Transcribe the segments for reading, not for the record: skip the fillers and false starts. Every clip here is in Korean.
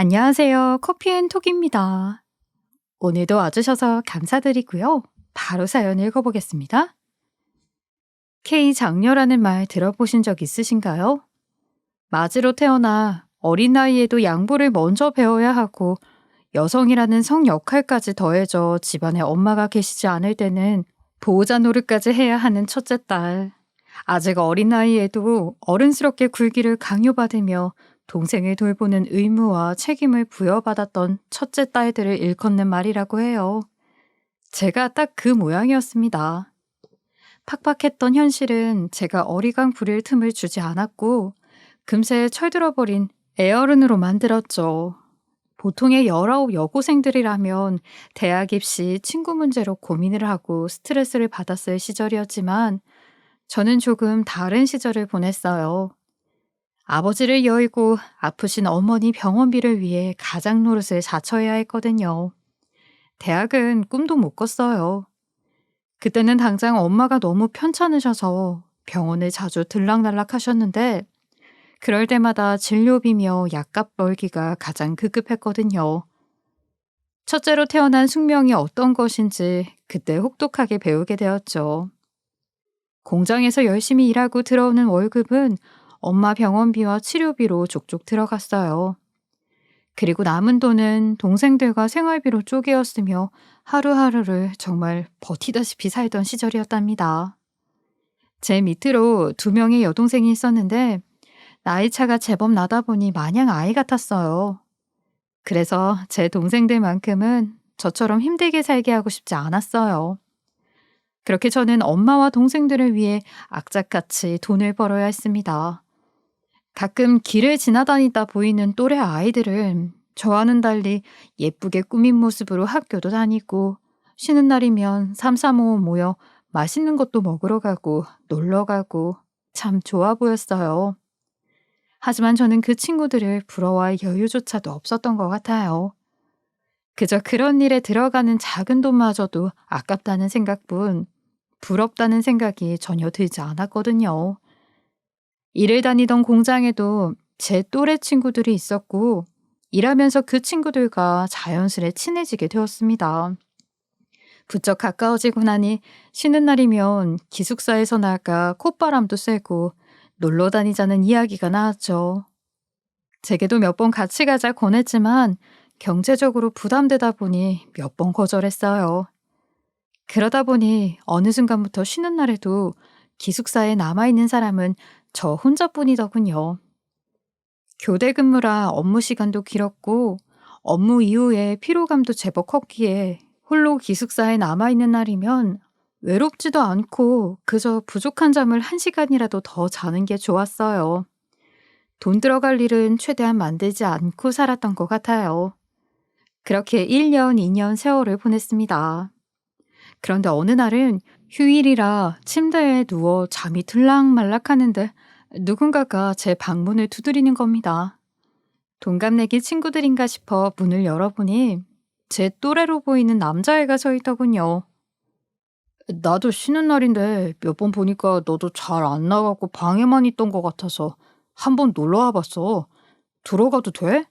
안녕하세요. 커피앤톡입니다. 오늘도 와주셔서 감사드리고요. 바로 사연 읽어보겠습니다. K장녀라는 말 들어보신 적 있으신가요? 마지로 태어나 어린 나이에도 양보를 먼저 배워야 하고 여성이라는 성 역할까지 더해져 집안에 엄마가 계시지 않을 때는 보호자 노릇까지 해야 하는 첫째 딸. 아직 어린 나이에도 어른스럽게 굴기를 강요받으며 동생을 돌보는 의무와 책임을 부여받았던 첫째 딸들을 일컫는 말이라고 해요. 제가 딱 그 모양이었습니다. 팍팍했던 현실은 제가 어리광 부릴 틈을 주지 않았고 금세 철들어버린 애어른으로 만들었죠. 보통의 19 여고생들이라면 대학 입시 친구 문제로 고민을 하고 스트레스를 받았을 시절이었지만 저는 조금 다른 시절을 보냈어요. 아버지를 여의고 아프신 어머니 병원비를 위해 가장 노릇을 자처해야 했거든요. 대학은 꿈도 못 꿨어요. 그때는 당장 엄마가 너무 편찮으셔서 병원을 자주 들락날락 하셨는데 그럴 때마다 진료비며 약값 벌기가 가장 급급했거든요. 첫째로 태어난 숙명이 어떤 것인지 그때 혹독하게 배우게 되었죠. 공장에서 열심히 일하고 들어오는 월급은 엄마 병원비와 치료비로 족족 들어갔어요. 그리고 남은 돈은 동생들과 생활비로 쪼개었으며 하루하루를 정말 버티다시피 살던 시절이었답니다. 제 밑으로 2명의 여동생이 있었는데 나이차가 제법 나다 보니 마냥 아이 같았어요. 그래서 제 동생들만큼은 저처럼 힘들게 살게 하고 싶지 않았어요. 그렇게 저는 엄마와 동생들을 위해 악착같이 돈을 벌어야 했습니다. 가끔 길을 지나다니다 보이는 또래 아이들은 저와는 달리 예쁘게 꾸민 모습으로 학교도 다니고 쉬는 날이면 삼삼오오 모여 맛있는 것도 먹으러 가고 놀러 가고 참 좋아 보였어요. 하지만 저는 그 친구들을 부러워할 여유조차도 없었던 것 같아요. 그저 그런 일에 들어가는 작은 돈마저도 아깝다는 생각뿐 부럽다는 생각이 전혀 들지 않았거든요. 일을 다니던 공장에도 제 또래 친구들이 있었고 일하면서 그 친구들과 자연스레 친해지게 되었습니다. 부쩍 가까워지고 나니 쉬는 날이면 기숙사에서 나가 콧바람도 쐬고 놀러 다니자는 이야기가 나왔죠. 제게도 몇 번 같이 가자 권했지만 경제적으로 부담되다 보니 몇 번 거절했어요. 그러다 보니 어느 순간부터 쉬는 날에도 기숙사에 남아있는 사람은 저 혼자뿐이더군요. 교대 근무라 업무 시간도 길었고 업무 이후에 피로감도 제법 컸기에 홀로 기숙사에 남아있는 날이면 외롭지도 않고 그저 부족한 잠을 1시간이라도 더 자는 게 좋았어요. 돈 들어갈 일은 최대한 만들지 않고 살았던 것 같아요. 그렇게 1년, 2년 세월을 보냈습니다. 그런데 어느 날은 휴일이라 침대에 누워 잠이 들락말락 하는데 누군가가 제 방문을 두드리는 겁니다. 동갑내기 친구들인가 싶어 문을 열어보니 제 또래로 보이는 남자애가 서 있더군요. 나도 쉬는 날인데 몇 번 보니까 너도 잘 안 나가고 방에만 있던 것 같아서 한번 놀러 와봤어. 들어가도 돼?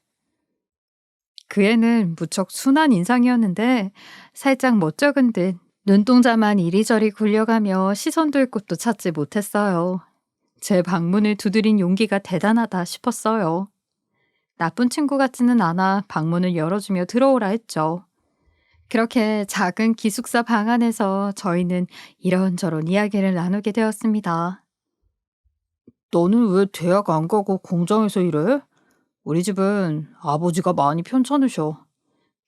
그 애는 무척 순한 인상이었는데 살짝 멋쩍은 듯 눈동자만 이리저리 굴려가며 시선 둘 곳도 찾지 못했어요. 제 방문을 두드린 용기가 대단하다 싶었어요. 나쁜 친구 같지는 않아 방문을 열어주며 들어오라 했죠. 그렇게 작은 기숙사 방 안에서 저희는 이런저런 이야기를 나누게 되었습니다. 너는 왜 대학 안 가고 공장에서 일해? 우리 집은 아버지가 많이 편찮으셔.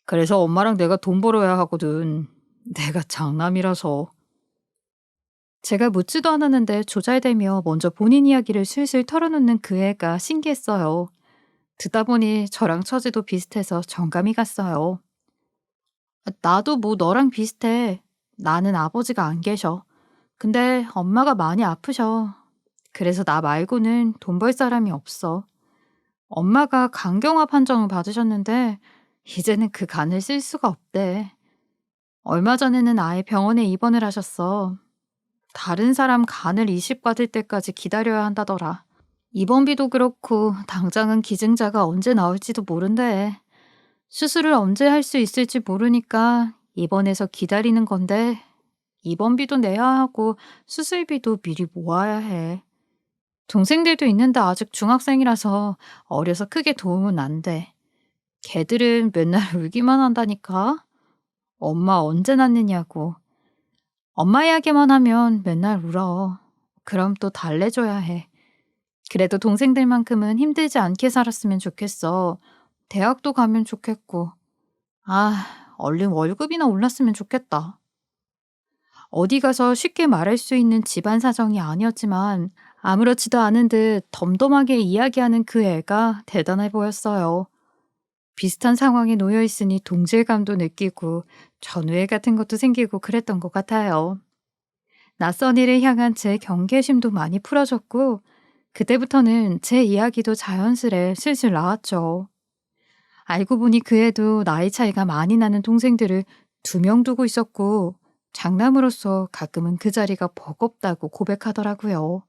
그래서 엄마랑 내가 돈 벌어야 하거든. 내가 장남이라서. 제가 묻지도 않았는데 조잘대며 먼저 본인 이야기를 슬슬 털어놓는 그 애가 신기했어요. 듣다 보니 저랑 처지도 비슷해서 정감이 갔어요. 나도 뭐 너랑 비슷해. 나는 아버지가 안 계셔. 근데 엄마가 많이 아프셔. 그래서 나 말고는 돈 벌 사람이 없어. 엄마가 간경화 판정을 받으셨는데 이제는 그 간을 쓸 수가 없대. 얼마 전에는 아예 병원에 입원을 하셨어. 다른 사람 간을 이식받을 때까지 기다려야 한다더라. 입원비도 그렇고 당장은 기증자가 언제 나올지도 모른대. 수술을 언제 할 수 있을지 모르니까 입원해서 기다리는 건데 입원비도 내야 하고 수술비도 미리 모아야 해. 동생들도 있는데 아직 중학생이라서 어려서 크게 도움은 안 돼. 걔들은 맨날 울기만 한다니까. 엄마 언제 낳느냐고. 엄마 이야기만 하면 맨날 울어. 그럼 또 달래줘야 해. 그래도 동생들만큼은 힘들지 않게 살았으면 좋겠어. 대학도 가면 좋겠고. 얼른 월급이나 올랐으면 좋겠다. 어디 가서 쉽게 말할 수 있는 집안 사정이 아니었지만 아무렇지도 않은 듯 덤덤하게 이야기하는 그 애가 대단해 보였어요. 비슷한 상황에 놓여 있으니 동질감도 느끼고 전우애 같은 것도 생기고 그랬던 것 같아요. 낯선 일을 향한 제 경계심도 많이 풀어졌고 그때부터는 제 이야기도 자연스레 슬슬 나왔죠. 알고 보니 그 애도 나이 차이가 많이 나는 동생들을 2명 두고 있었고 장남으로서 가끔은 그 자리가 버겁다고 고백하더라고요.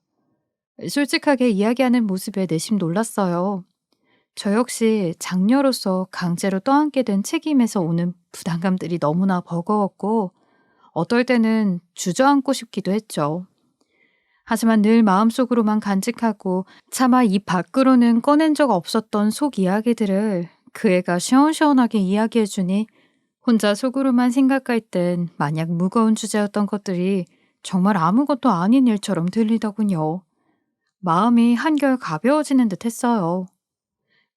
솔직하게 이야기하는 모습에 내심 놀랐어요. 저 역시 장녀로서 강제로 떠안게 된 책임에서 오는 부담감들이 너무나 버거웠고 어떨 때는 주저앉고 싶기도 했죠. 하지만 늘 마음속으로만 간직하고 차마 입 밖으로는 꺼낸 적 없었던 속 이야기들을 그 애가 시원시원하게 이야기해주니 혼자 속으로만 생각할 땐 마냥 무거운 주제였던 것들이 정말 아무것도 아닌 일처럼 들리더군요. 마음이 한결 가벼워지는 듯 했어요.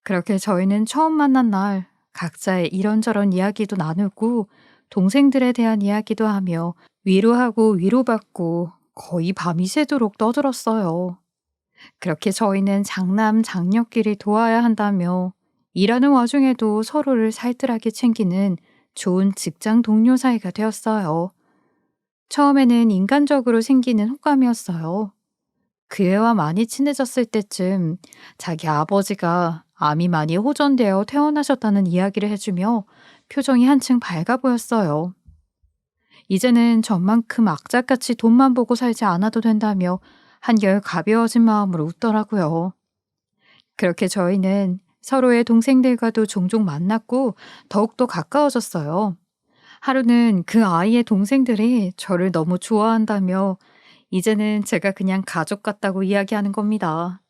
그렇게 저희는 처음 만난 날 각자의 이런저런 이야기도 나누고 동생들에 대한 이야기도 하며 위로하고 위로받고 거의 밤이 새도록 떠들었어요. 그렇게 저희는 장남, 장녀끼리 도와야 한다며 일하는 와중에도 서로를 살뜰하게 챙기는 좋은 직장 동료 사이가 되었어요. 처음에는 인간적으로 생기는 호감이었어요. 그 애와 많이 친해졌을 때쯤 자기 아버지가 암이 많이 호전되어 퇴원하셨다는 이야기를 해주며 표정이 한층 밝아 보였어요. 이제는 전만큼 악착같이 돈만 보고 살지 않아도 된다며 한결 가벼워진 마음으로 웃더라고요. 그렇게 저희는 서로의 동생들과도 종종 만났고 더욱더 가까워졌어요. 하루는 그 아이의 동생들이 저를 너무 좋아한다며 이제는 제가 그냥 가족 같다고 이야기하는 겁니다.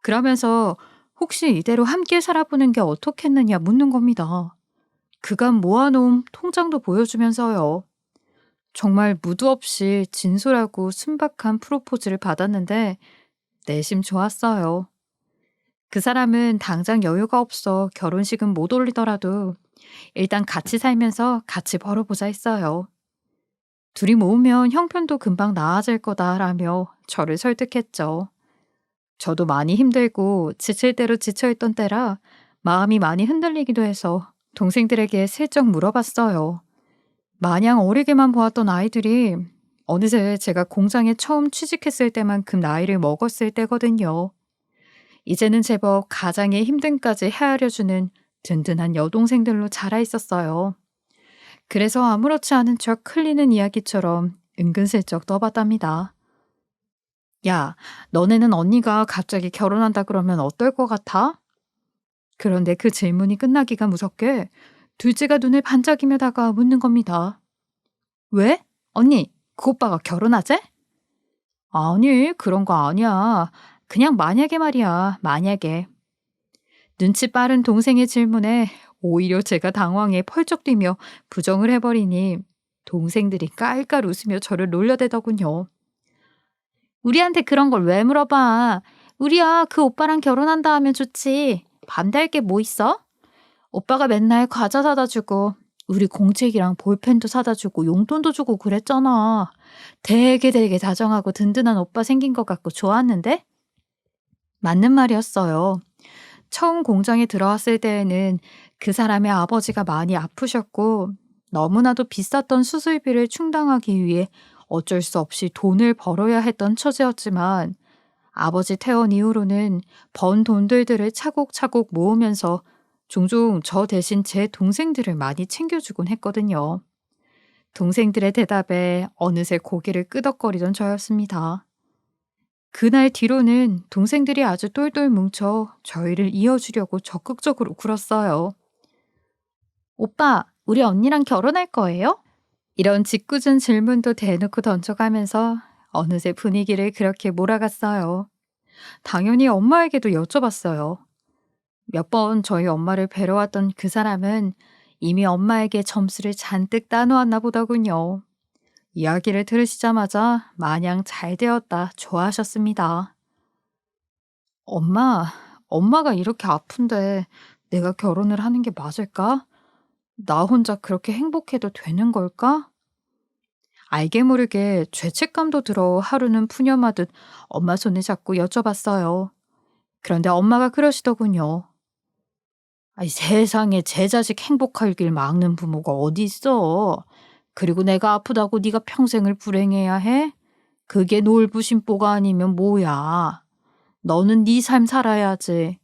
그러면서 혹시 이대로 함께 살아보는 게 어떻겠느냐 묻는 겁니다. 그간 모아놓은 통장도 보여주면서요. 정말 무드 없이 진솔하고 순박한 프로포즈를 받았는데 내심 좋았어요. 그 사람은 당장 여유가 없어 결혼식은 못 올리더라도 일단 같이 살면서 같이 벌어보자 했어요. 둘이 모으면 형편도 금방 나아질 거다라며 저를 설득했죠. 저도 많이 힘들고 지칠 대로 지쳐있던 때라 마음이 많이 흔들리기도 해서 동생들에게 슬쩍 물어봤어요. 마냥 어리게만 보았던 아이들이 어느새 제가 공장에 처음 취직했을 때만큼 나이를 먹었을 때거든요. 이제는 제법 가장의 힘듦까지 헤아려주는 든든한 여동생들로 자라 있었어요. 그래서 아무렇지 않은 척 흘리는 이야기처럼 은근슬쩍 떠봤답니다. 야, 너네는 언니가 갑자기 결혼한다 그러면 어떨 것 같아? 그런데 그 질문이 끝나기가 무섭게 둘째가 눈을 반짝이며 다가 묻는 겁니다. 왜? 언니, 그 오빠가 결혼하재? 아니, 그런 거 아니야. 그냥 만약에 말이야, 만약에. 눈치 빠른 동생의 질문에 오히려 제가 당황해 펄쩍 뛰며 부정을 해버리니 동생들이 깔깔 웃으며 저를 놀려대더군요. 우리한테 그런 걸 왜 물어봐? 우리야 그 오빠랑 결혼한다 하면 좋지. 반대할 게 뭐 있어? 오빠가 맨날 과자 사다 주고 우리 공책이랑 볼펜도 사다 주고 용돈도 주고 그랬잖아. 되게 다정하고 든든한 오빠 생긴 것 같고 좋았는데? 맞는 말이었어요. 처음 공장에 들어왔을 때에는 그 사람의 아버지가 많이 아프셨고 너무나도 비쌌던 수술비를 충당하기 위해 어쩔 수 없이 돈을 벌어야 했던 처지였지만 아버지 퇴원 이후로는 번 돈들을 차곡차곡 모으면서 종종 저 대신 제 동생들을 많이 챙겨주곤 했거든요. 동생들의 대답에 어느새 고개를 끄덕거리던 저였습니다. 그날 뒤로는 동생들이 아주 똘똘 뭉쳐 저희를 이어주려고 적극적으로 굴었어요. 오빠, 우리 언니랑 결혼할 거예요? 이런 짓궂은 질문도 대놓고 던져가면서 어느새 분위기를 그렇게 몰아갔어요. 당연히 엄마에게도 여쭤봤어요. 몇 번 저희 엄마를 뵈러 왔던 그 사람은 이미 엄마에게 점수를 잔뜩 따놓았나 보더군요. 이야기를 들으시자마자 마냥 잘 되었다 좋아하셨습니다. 엄마, 엄마가 이렇게 아픈데 내가 결혼을 하는 게 맞을까? 나 혼자 그렇게 행복해도 되는 걸까? 알게 모르게 죄책감도 들어 하루는 푸념하듯 엄마 손을 잡고 여쭤봤어요. 그런데 엄마가 그러시더군요. 아이, 세상에 제 자식 행복할 길 막는 부모가 어디 있어? 그리고 내가 아프다고 네가 평생을 불행해야 해? 그게 놀부심보가 아니면 뭐야? 너는 네 삶 살아야지.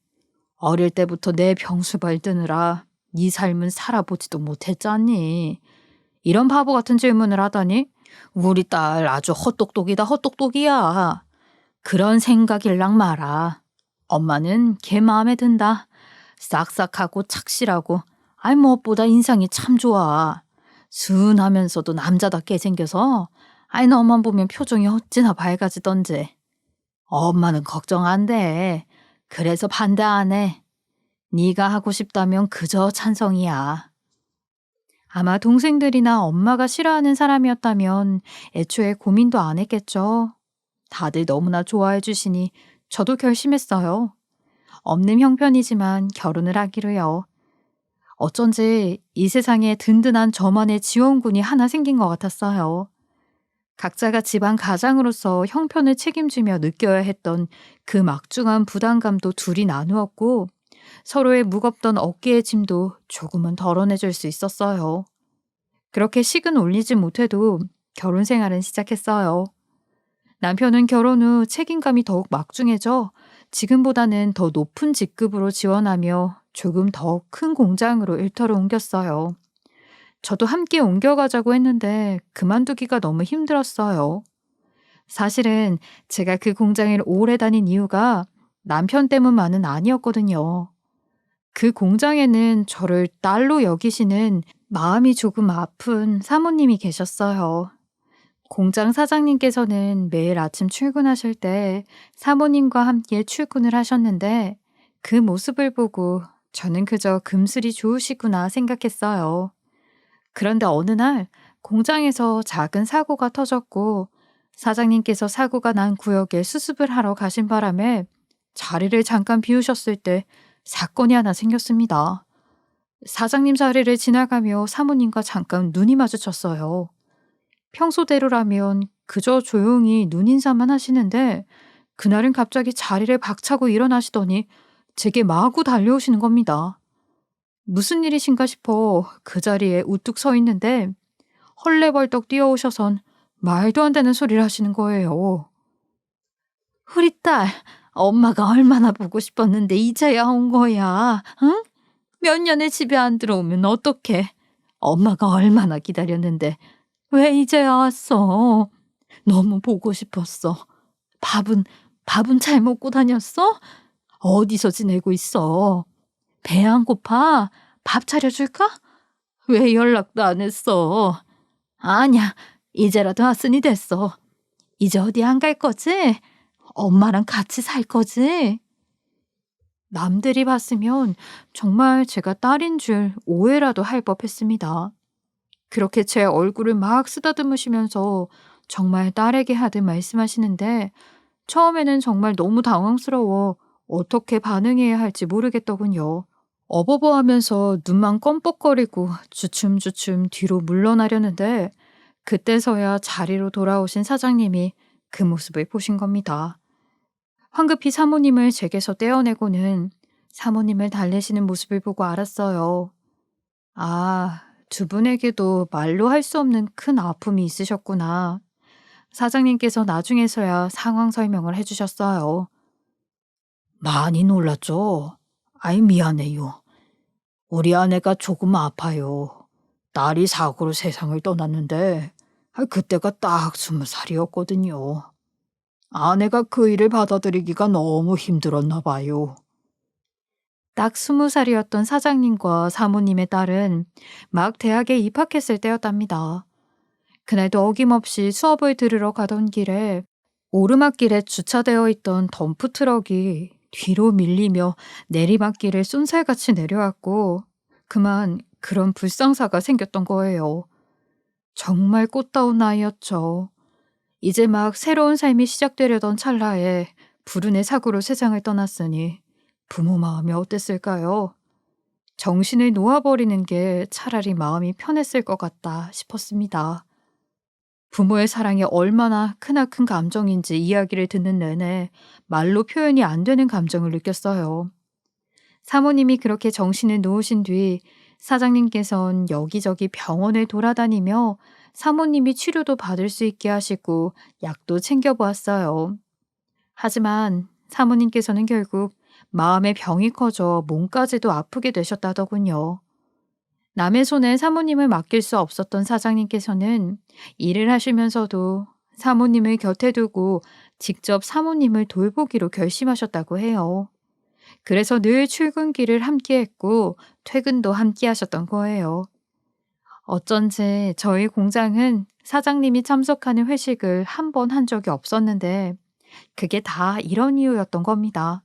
어릴 때부터 내 병수발 드느라 네 삶은 살아보지도 못했잖니. 이런 바보 같은 질문을 하다니 우리 딸 아주 헛똑똑이다 헛똑똑이야. 그런 생각일랑 마라. 엄마는 걔 마음에 든다. 싹싹하고 착실하고 아이 무엇보다 인상이 참 좋아. 순하면서도 남자답게 생겨서 아이 너만 보면 표정이 어찌나 밝아지던지. 엄마는 걱정 안 돼. 그래서 반대 안 해. 네가 하고 싶다면 그저 찬성이야. 아마 동생들이나 엄마가 싫어하는 사람이었다면 애초에 고민도 안 했겠죠. 다들 너무나 좋아해 주시니 저도 결심했어요. 없는 형편이지만 결혼을 하기로요. 어쩐지 이 세상에 든든한 저만의 지원군이 하나 생긴 것 같았어요. 각자가 집안 가장으로서 형편을 책임지며 느껴야 했던 그 막중한 부담감도 둘이 나누었고 서로의 무겁던 어깨의 짐도 조금은 덜어내줄 수 있었어요. 그렇게 식은 올리지 못해도 결혼 생활은 시작했어요. 남편은 결혼 후 책임감이 더욱 막중해져 지금보다는 더 높은 직급으로 지원하며 조금 더 큰 공장으로 일터를 옮겼어요. 저도 함께 옮겨가자고 했는데 그만두기가 너무 힘들었어요. 사실은 제가 그 공장을 오래 다닌 이유가 남편 때문만은 아니었거든요. 그 공장에는 저를 딸로 여기시는 마음이 조금 아픈 사모님이 계셨어요. 공장 사장님께서는 매일 아침 출근하실 때 사모님과 함께 출근을 하셨는데 그 모습을 보고 저는 그저 금슬이 좋으시구나 생각했어요. 그런데 어느 날 공장에서 작은 사고가 터졌고 사장님께서 사고가 난 구역에 수습을 하러 가신 바람에 자리를 잠깐 비우셨을 때 사건이 하나 생겼습니다. 사장님 자리를 지나가며 사모님과 잠깐 눈이 마주쳤어요. 평소대로라면 그저 조용히 눈인사만 하시는데 그날은 갑자기 자리를 박차고 일어나시더니 제게 마구 달려오시는 겁니다. 무슨 일이신가 싶어 그 자리에 우뚝 서 있는데 헐레벌떡 뛰어오셔선 말도 안 되는 소리를 하시는 거예요. 우리 딸, 엄마가 얼마나 보고 싶었는데 이제야 온 거야. 응? 몇 년을 집에 안 들어오면 어떡해? 엄마가 얼마나 기다렸는데 왜 이제야 왔어? 너무 보고 싶었어. 밥은, 밥은 잘 먹고 다녔어? 어디서 지내고 있어? 배 안 고파? 밥 차려줄까? 왜 연락도 안 했어? 아니야, 이제라도 왔으니 됐어. 이제 어디 안 갈 거지? 엄마랑 같이 살 거지? 남들이 봤으면 정말 제가 딸인 줄 오해라도 할 법했습니다. 그렇게 제 얼굴을 막 쓰다듬으시면서 정말 딸에게 하듯 말씀하시는데 처음에는 정말 너무 당황스러워 어떻게 반응해야 할지 모르겠더군요. 어버버하면서 눈만 껌뻑거리고 주춤주춤 뒤로 물러나려는데 그때서야 자리로 돌아오신 사장님이 그 모습을 보신 겁니다. 황급히 사모님을 제게서 떼어내고는 사모님을 달래시는 모습을 보고 알았어요. 아, 두 분에게도 말로 할 수 없는 큰 아픔이 있으셨구나. 사장님께서 나중에서야 상황 설명을 해주셨어요. 많이 놀랐죠? 아이, 미안해요. 우리 아내가 조금 아파요. 딸이 사고로 세상을 떠났는데, 그때가 딱 20살이었거든요. 아내가 그 일을 받아들이기가 너무 힘들었나 봐요. 딱 20살이었던 사장님과 사모님의 딸은 막 대학에 입학했을 때였답니다. 그날도 어김없이 수업을 들으러 가던 길에 오르막길에 주차되어 있던 덤프 트럭이 뒤로 밀리며 내리막길을 쏜살같이 내려왔고 그만 그런 불상사가 생겼던 거예요. 정말 꽃다운 나이였죠. 이제 막 새로운 삶이 시작되려던 찰나에 불운의 사고로 세상을 떠났으니 부모 마음이 어땠을까요? 정신을 놓아버리는 게 차라리 마음이 편했을 것 같다 싶었습니다. 부모의 사랑이 얼마나 크나큰 감정인지 이야기를 듣는 내내 말로 표현이 안 되는 감정을 느꼈어요. 사모님이 그렇게 정신을 놓으신 뒤 사장님께선 여기저기 병원을 돌아다니며 사모님이 치료도 받을 수 있게 하시고 약도 챙겨보았어요. 하지만 사모님께서는 결국 마음의 병이 커져 몸까지도 아프게 되셨다더군요. 남의 손에 사모님을 맡길 수 없었던 사장님께서는 일을 하시면서도 사모님을 곁에 두고 직접 사모님을 돌보기로 결심하셨다고 해요. 그래서 늘 출근길을 함께 했고 퇴근도 함께 하셨던 거예요. 어쩐지 저희 공장은 사장님이 참석하는 회식을 한 번 한 적이 없었는데 그게 다 이런 이유였던 겁니다.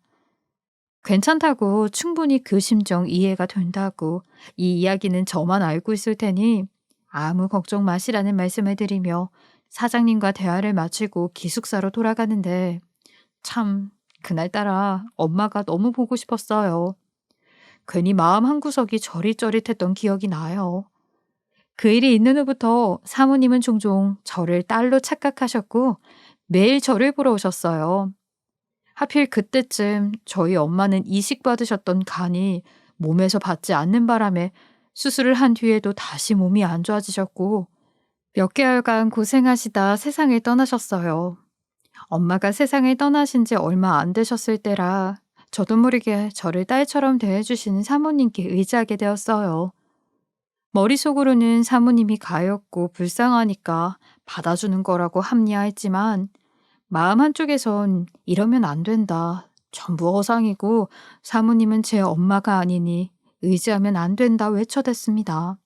괜찮다고 충분히 그 심정 이해가 된다고 이 이야기는 저만 알고 있을 테니 아무 걱정 마시라는 말씀을 드리며 사장님과 대화를 마치고 기숙사로 돌아가는데 참 그날따라 엄마가 너무 보고 싶었어요. 괜히 마음 한구석이 저릿저릿했던 기억이 나요. 그 일이 있는 후부터 사모님은 종종 저를 딸로 착각하셨고 매일 저를 보러 오셨어요. 하필 그때쯤 저희 엄마는 이식받으셨던 간이 몸에서 받지 않는 바람에 수술을 한 뒤에도 다시 몸이 안 좋아지셨고 몇 개월간 고생하시다 세상을 떠나셨어요. 엄마가 세상을 떠나신 지 얼마 안 되셨을 때라 저도 모르게 저를 딸처럼 대해주시는 사모님께 의지하게 되었어요. 머릿속으로는 사모님이 가엾고 불쌍하니까 받아주는 거라고 합리화했지만 마음 한쪽에선 이러면 안 된다. 전부 허상이고 사모님은 제 엄마가 아니니 의지하면 안 된다 외쳐댔습니다.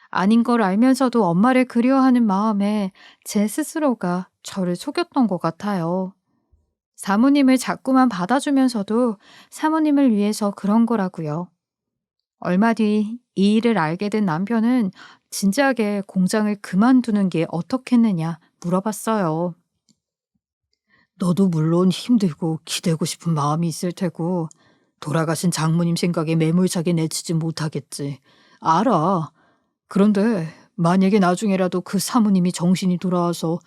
아닌 걸 알면서도 엄마를 그리워하는 마음에 제 스스로가 저를 속였던 것 같아요. 사모님을 자꾸만 받아주면서도 사모님을 위해서 그런 거라고요. 얼마 뒤 이 일을 알게 된 남편은 진지하게 공장을 그만두는 게 어떻겠느냐 물어봤어요. 너도 물론 힘들고 기대고 싶은 마음이 있을 테고 돌아가신 장모님 생각에 매몰차게 내치지 못하겠지. 알아. 그런데 만약에 나중에라도 그 사모님이 정신이 돌아와서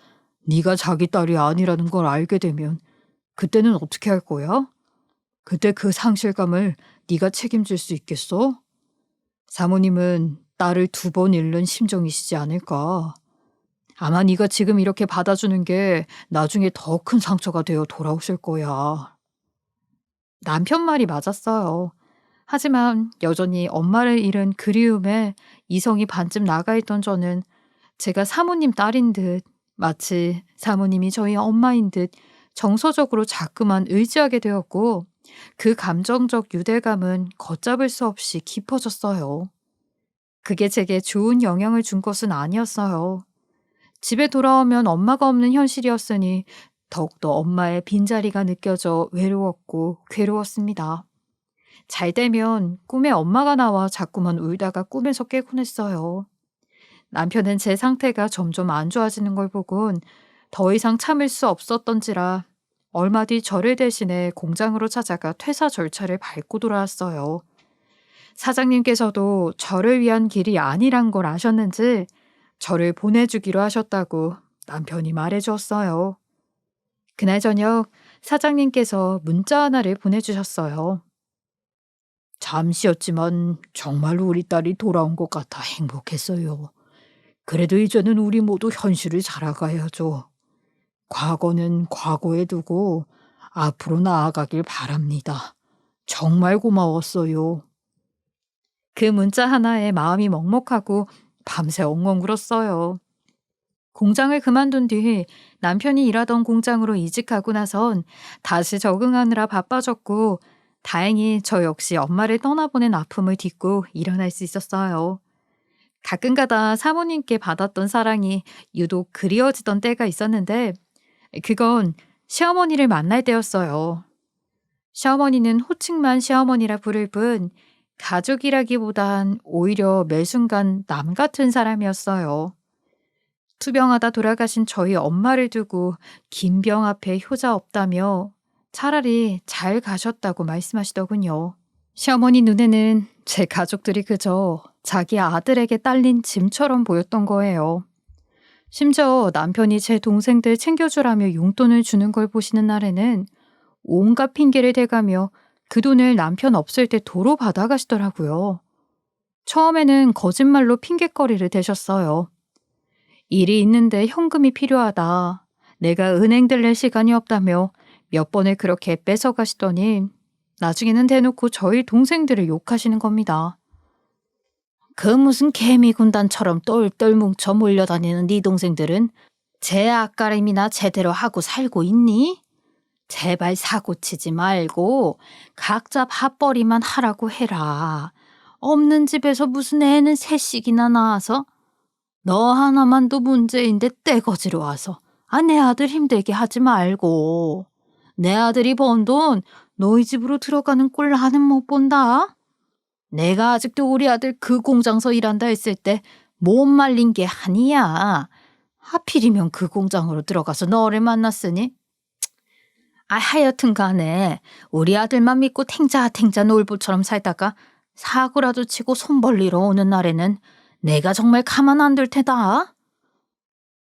네가 자기 딸이 아니라는 걸 알게 되면 그때는 어떻게 할 거야? 그때 그 상실감을 네가 책임질 수 있겠어? 사모님은 딸을 2번 잃는 심정이시지 않을까? 아마 네가 지금 이렇게 받아주는 게 나중에 더 큰 상처가 되어 돌아오실 거야. 남편 말이 맞았어요. 하지만 여전히 엄마를 잃은 그리움에 이성이 반쯤 나가 있던 저는 제가 사모님 딸인 듯 마치 사모님이 저희 엄마인 듯 정서적으로 자꾸만 의지하게 되었고 그 감정적 유대감은 걷잡을 수 없이 깊어졌어요. 그게 제게 좋은 영향을 준 것은 아니었어요. 집에 돌아오면 엄마가 없는 현실이었으니 더욱더 엄마의 빈자리가 느껴져 외로웠고 괴로웠습니다. 잘 되면 꿈에 엄마가 나와 자꾸만 울다가 꿈에서 깨곤 했어요. 남편은 제 상태가 점점 안 좋아지는 걸 보곤 더 이상 참을 수 없었던지라 얼마 뒤 저를 대신해 공장으로 찾아가 퇴사 절차를 밟고 돌아왔어요. 사장님께서도 저를 위한 길이 아니란 걸 아셨는지 저를 보내주기로 하셨다고 남편이 말해주었어요. 그날 저녁 사장님께서 문자 하나를 보내주셨어요. 잠시였지만 정말로 우리 딸이 돌아온 것 같아 행복했어요. 그래도 이제는 우리 모두 현실을 살아가야죠. 과거는 과거에 두고 앞으로 나아가길 바랍니다. 정말 고마웠어요. 그 문자 하나에 마음이 먹먹하고 밤새 엉엉 울었어요. 공장을 그만둔 뒤 남편이 일하던 공장으로 이직하고 나선 다시 적응하느라 바빠졌고, 다행히 저 역시 엄마를 떠나보낸 아픔을 딛고 일어날 수 있었어요. 가끔가다 사모님께 받았던 사랑이 유독 그리워지던 때가 있었는데, 그건 시어머니를 만날 때였어요. 시어머니는 호칭만 시어머니라 부를 뿐 가족이라기보단 오히려 매 순간 남 같은 사람이었어요. 투병하다 돌아가신 저희 엄마를 두고 긴 병 앞에 효자 없다며 차라리 잘 가셨다고 말씀하시더군요. 시어머니 눈에는 제 가족들이 그저 자기 아들에게 딸린 짐처럼 보였던 거예요. 심지어 남편이 제 동생들 챙겨주라며 용돈을 주는 걸 보시는 날에는 온갖 핑계를 대가며 그 돈을 남편 없을 때 도로 받아가시더라고요. 처음에는 거짓말로 핑계거리를 대셨어요. 일이 있는데 현금이 필요하다. 내가 은행 들릴 시간이 없다며 몇 번을 그렇게 뺏어가시더니 나중에는 대놓고 저희 동생들을 욕하시는 겁니다. 그 무슨 개미군단처럼 똘똘 뭉쳐 몰려다니는 네 동생들은 제 앞가림이나 제대로 하고 살고 있니? 제발 사고치지 말고 각자 밥벌이만 하라고 해라. 없는 집에서 무슨 애는 셋씩이나 낳아서 너 하나만도 문제인데 떼거지로 와서 내 아들 힘들게 하지 말고. 내 아들이 번 돈 너희 집으로 들어가는 꼴 나는 못 본다. 내가 아직도 우리 아들 그 공장서 일한다 했을 때 못 말린 게 아니야. 하필이면 그 공장으로 들어가서 너를 만났으니. 하여튼 간에 우리 아들만 믿고 탱자탱자 놀부처럼 살다가 사고라도 치고 손 벌리러 오는 날에는 내가 정말 가만 안 둘 테다.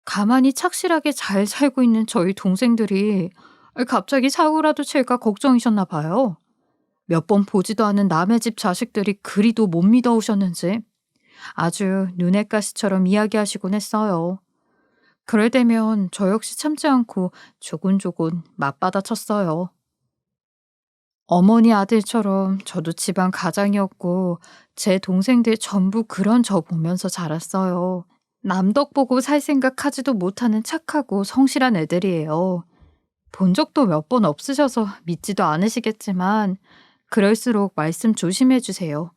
가만히 착실하게 잘 살고 있는 저희 동생들이 갑자기 사고라도 칠까 걱정이셨나 봐요. 몇 번 보지도 않은 남의 집 자식들이 그리도 못 믿어오셨는지 아주 눈엣 가시처럼 이야기하시곤 했어요. 그럴 때면 저 역시 참지 않고 조곤조곤 맞받아쳤어요. 어머니 아들처럼 저도 집안 가장이었고 제 동생들 전부 그런 저 보면서 자랐어요. 남덕 보고 살 생각하지도 못하는 착하고 성실한 애들이에요. 본 적도 몇 번 없으셔서 믿지도 않으시겠지만 그럴수록 말씀 조심해 주세요.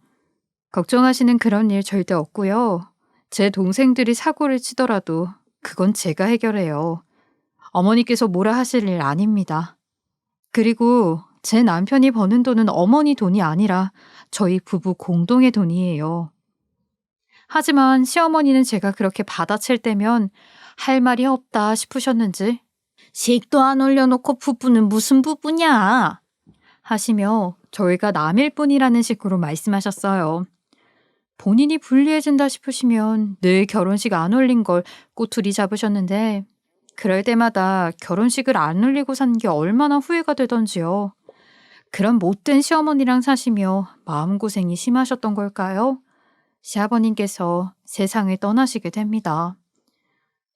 걱정하시는 그런 일 절대 없고요. 제 동생들이 사고를 치더라도 그건 제가 해결해요. 어머니께서 뭐라 하실 일 아닙니다. 그리고 제 남편이 버는 돈은 어머니 돈이 아니라 저희 부부 공동의 돈이에요. 하지만 시어머니는 제가 그렇게 받아칠 때면 할 말이 없다 싶으셨는지 식도 안 올려놓고 부부는 무슨 부부냐 하시며 저희가 남일 뿐이라는 식으로 말씀하셨어요. 본인이 불리해진다 싶으시면 늘 결혼식 안 올린 걸 꼬투리 잡으셨는데 그럴 때마다 결혼식을 안 올리고 산 게 얼마나 후회가 되던지요. 그런 못된 시어머니랑 사시며 마음고생이 심하셨던 걸까요? 시아버님께서 세상을 떠나시게 됩니다.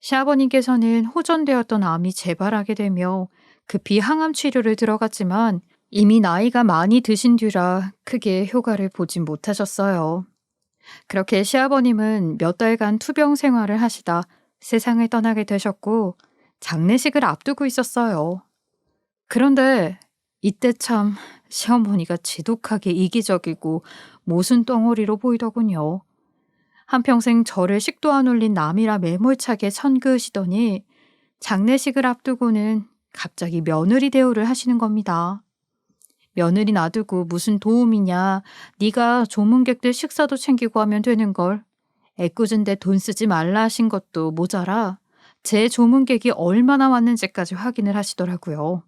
시아버님께서는 호전되었던 암이 재발하게 되며 급히 항암 치료를 들어갔지만 이미 나이가 많이 드신 뒤라 크게 효과를 보진 못하셨어요. 그렇게 시아버님은 몇 달간 투병 생활을 하시다 세상을 떠나게 되셨고 장례식을 앞두고 있었어요. 그런데 이때 참 시어머니가 지독하게 이기적이고 모순덩어리로 보이더군요. 한평생 저를 식도 안 올린 남이라 매몰차게 선그으시더니 장례식을 앞두고는 갑자기 며느리 대우를 하시는 겁니다. 며느리 놔두고 무슨 도움이냐. 네가 조문객들 식사도 챙기고 하면 되는 걸. 애꿎은데 돈 쓰지 말라 하신 것도 모자라 제 조문객이 얼마나 왔는지까지 확인을 하시더라고요.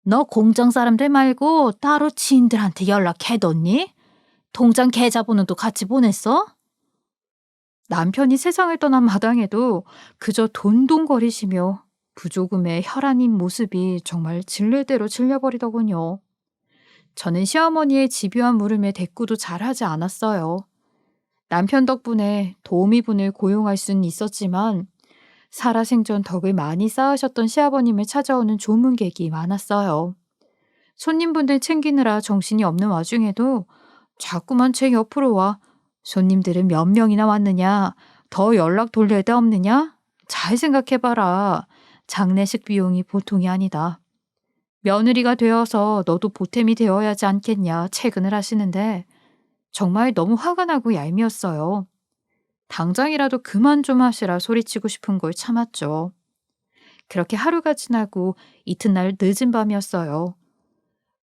너 공장 사람들 말고 따로 지인들한테 연락해뒀니? 통장 계좌번호도 같이 보냈어? 남편이 세상을 떠난 마당에도 그저 돈돈거리시며 부조금의 혈안인 모습이 정말 질릴 대로 질려버리더군요. 저는 시어머니의 집요한 물음에 대꾸도 잘하지 않았어요. 남편 덕분에 도우미분을 고용할 수는 있었지만 살아생전 덕을 많이 쌓으셨던 시아버님을 찾아오는 조문객이 많았어요. 손님분들 챙기느라 정신이 없는 와중에도 자꾸만 제 옆으로 와 손님들은 몇 명이나 왔느냐, 더 연락 돌릴 데 없느냐 잘 생각해봐라. 장례식 비용이 보통이 아니다. 며느리가 되어서 너도 보탬이 되어야 하지 않겠냐 채근을 하시는데 정말 너무 화가 나고 얄미웠어요. 당장이라도 그만 좀 하시라 소리치고 싶은 걸 참았죠. 그렇게 하루가 지나고 이튿날 늦은 밤이었어요.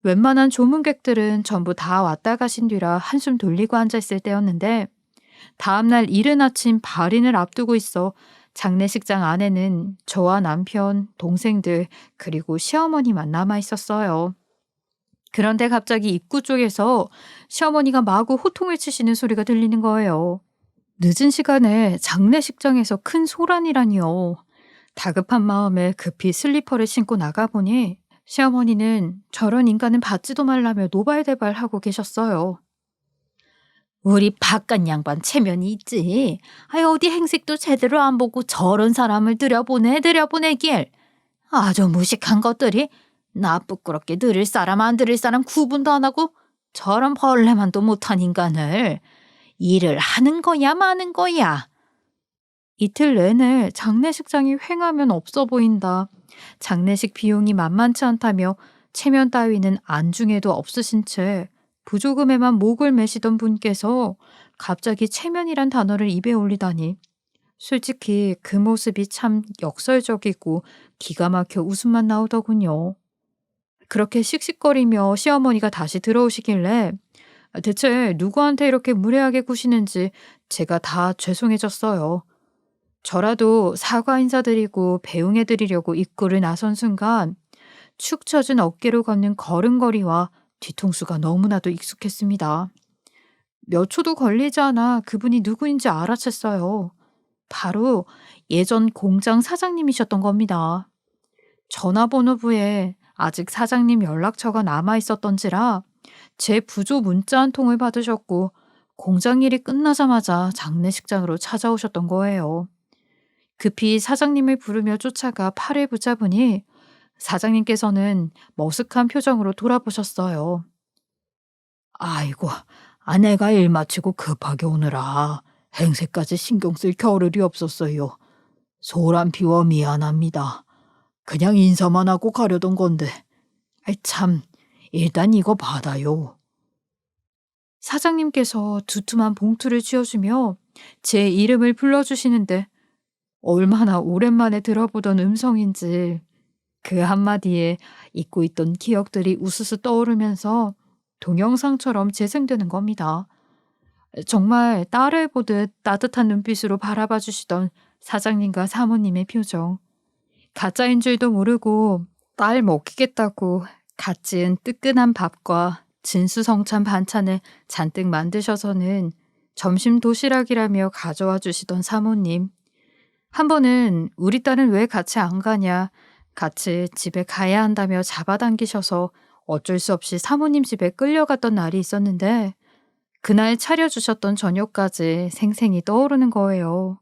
웬만한 조문객들은 전부 다 왔다 가신 뒤라 한숨 돌리고 앉아있을 때였는데 다음날 이른 아침 발인을 앞두고 있어 장례식장 안에는 저와 남편, 동생들 그리고 시어머니만 남아 있었어요. 그런데 갑자기 입구 쪽에서 시어머니가 마구 호통을 치시는 소리가 들리는 거예요. 늦은 시간에 장례식장에서 큰 소란이라니요. 다급한 마음에 급히 슬리퍼를 신고 나가보니 시어머니는 저런 인간은 받지도 말라며 노발대발하고 계셨어요. 우리 바깥 양반 체면이 있지. 아이 어디 행색도 제대로 안 보고 저런 사람을 들여보내길. 아주 무식한 것들이 나 부끄럽게 들을 사람 안 들을 사람 구분도 안 하고 저런 벌레만도 못한 인간을 일을 하는 거야 마는 거야. 이틀 내내 장례식장이 횡하면 없어 보인다. 장례식 비용이 만만치 않다며 체면 따위는 안중에도 없으신 채 부조금에만 목을 매시던 분께서 갑자기 체면이란 단어를 입에 올리다니 솔직히 그 모습이 참 역설적이고 기가 막혀 웃음만 나오더군요. 그렇게 씩씩거리며 시어머니가 다시 들어오시길래 대체 누구한테 이렇게 무례하게 구시는지 제가 다 죄송해졌어요. 저라도 사과 인사드리고 배웅해드리려고 입구를 나선 순간 축 처진 어깨로 걷는 걸음걸이와 뒤통수가 너무나도 익숙했습니다. 몇 초도 걸리지 않아 그분이 누구인지 알아챘어요. 바로 예전 공장 사장님이셨던 겁니다. 전화번호부에 아직 사장님 연락처가 남아 있었던지라 제 부조 문자 한 통을 받으셨고 공장 일이 끝나자마자 장례식장으로 찾아오셨던 거예요. 급히 사장님을 부르며 쫓아가 팔을 붙잡으니 사장님께서는 머쓱한 표정으로 돌아보셨어요. 아이고, 아내가 일 마치고 급하게 오느라 행세까지 신경 쓸 겨를이 없었어요. 소란 피워 미안합니다. 그냥 인사만 하고 가려던 건데. 아이 참, 일단 이거 받아요. 사장님께서 두툼한 봉투를 쥐어주며 제 이름을 불러주시는데 얼마나 오랜만에 들어보던 음성인지 그 한마디에 잊고 있던 기억들이 우수수 떠오르면서 동영상처럼 재생되는 겁니다. 정말 딸을 보듯 따뜻한 눈빛으로 바라봐 주시던 사장님과 사모님의 표정. 가짜인 줄도 모르고 딸 먹이겠다고 갓 지은 뜨끈한 밥과 진수성찬 반찬을 잔뜩 만드셔서는 점심 도시락이라며 가져와 주시던 사모님. 한 번은 우리 딸은 왜 같이 안 가냐, 같이 집에 가야 한다며 잡아당기셔서 어쩔 수 없이 사모님 집에 끌려갔던 날이 있었는데 그날 차려주셨던 저녁까지 생생히 떠오르는 거예요.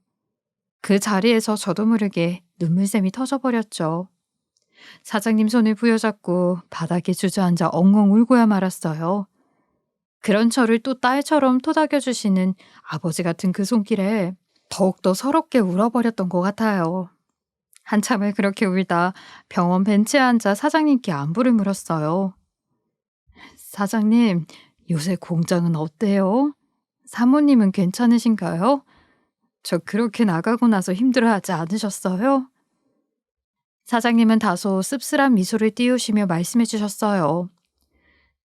그 자리에서 저도 모르게 눈물샘이 터져버렸죠. 사장님 손을 부여잡고 바닥에 주저앉아 엉엉 울고야 말았어요. 그런 저를 또 딸처럼 토닥여주시는 아버지 같은 그 손길에 더욱더 서럽게 울어버렸던 것 같아요. 한참을 그렇게 울다 병원 벤치에 앉아 사장님께 안부를 물었어요. 사장님, 요새 공장은 어때요? 사모님은 괜찮으신가요? 저 그렇게 나가고 나서 힘들어하지 않으셨어요? 사장님은 다소 씁쓸한 미소를 띄우시며 말씀해 주셨어요.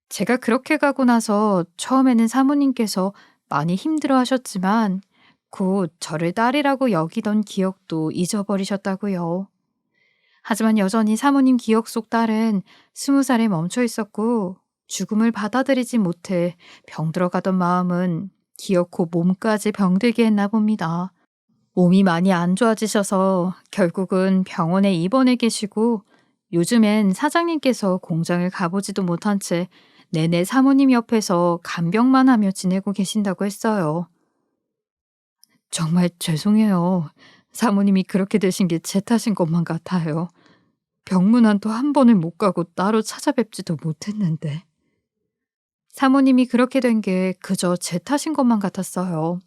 제가 그렇게 가고 나서 처음에는 사모님께서 많이 힘들어 하셨지만 곧 저를 딸이라고 여기던 기억도 잊어버리셨다고요. 하지만 여전히 사모님 기억 속 딸은 20살에 멈춰 있었고 죽음을 받아들이지 못해 병들어가던 마음은 기어코 몸까지 병들게 했나 봅니다. 몸이 많이 안 좋아지셔서 결국은 병원에 입원해 계시고 요즘엔 사장님께서 공장을 가보지도 못한 채 내내 사모님 옆에서 간병만 하며 지내고 계신다고 했어요. 정말 죄송해요. 사모님이 그렇게 되신 게 제 탓인 것만 같아요. 병문안도 한 번을 못 가고 따로 찾아뵙지도 못했는데. 사모님이 그렇게 된 게 그저 제 탓인 것만 같았어요.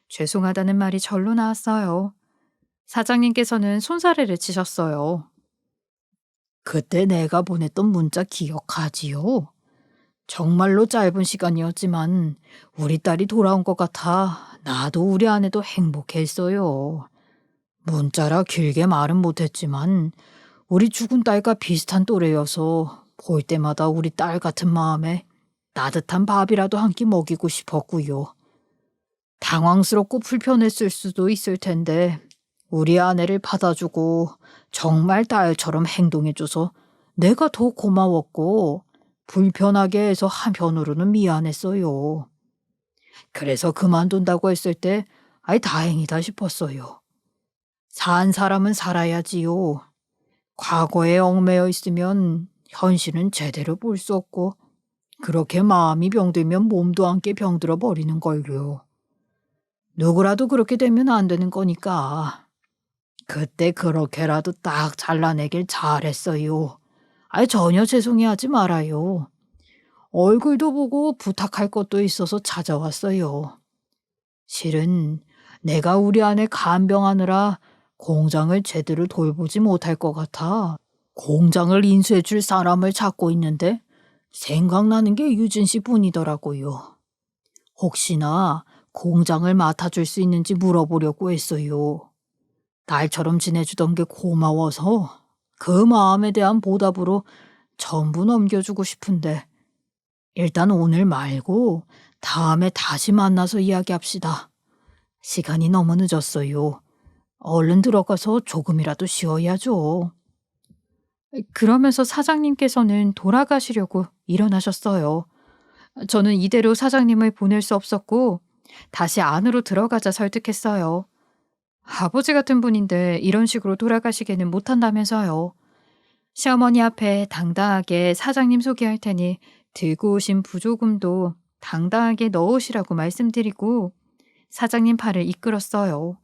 죄송하다는 말이 절로 나왔어요. 사장님께서는 손사래를 치셨어요. 그때 내가 보냈던 문자 기억하지요? 정말로 짧은 시간이었지만 우리 딸이 돌아온 것 같아 나도 우리 아내도 행복했어요. 문자라 길게 말은 못했지만 우리 죽은 딸과 비슷한 또래여서 볼 때마다 우리 딸 같은 마음에 따뜻한 밥이라도 한 끼 먹이고 싶었고요. 당황스럽고 불편했을 수도 있을 텐데 우리 아내를 받아주고 정말 딸처럼 행동해줘서 내가 더 고마웠고 불편하게 해서 한편으로는 미안했어요. 그래서 그만둔다고 했을 때 아이 다행이다 싶었어요. 산 사람은 살아야지요. 과거에 얽매여 있으면 현실은 제대로 볼 수 없고 그렇게 마음이 병들면 몸도 함께 병들어 버리는 걸요. 누구라도 그렇게 되면 안 되는 거니까. 그때 그렇게라도 딱 잘라내길 잘했어요. 아이 전혀 죄송해하지 말아요. 얼굴도 보고 부탁할 것도 있어서 찾아왔어요. 실은 내가 우리 아내 간병하느라 공장을 제대로 돌보지 못할 것 같아 공장을 인수해 줄 사람을 찾고 있는데 생각나는 게 유진 씨 뿐이더라고요. 혹시나 공장을 맡아줄 수 있는지 물어보려고 했어요. 딸처럼 지내주던 게 고마워서 그 마음에 대한 보답으로 전부 넘겨주고 싶은데 일단 오늘 말고 다음에 다시 만나서 이야기합시다. 시간이 너무 늦었어요. 얼른 들어가서 조금이라도 쉬어야죠. 그러면서 사장님께서는 돌아가시려고 일어나셨어요. 저는 이대로 사장님을 보낼 수 없었고 다시 안으로 들어가자 설득했어요. 아버지 같은 분인데 이런 식으로 돌아가시게는 못한다면서요. 시어머니 앞에 당당하게 사장님 소개할 테니 들고 오신 부조금도 당당하게 넣으시라고 말씀드리고 사장님 팔을 이끌었어요.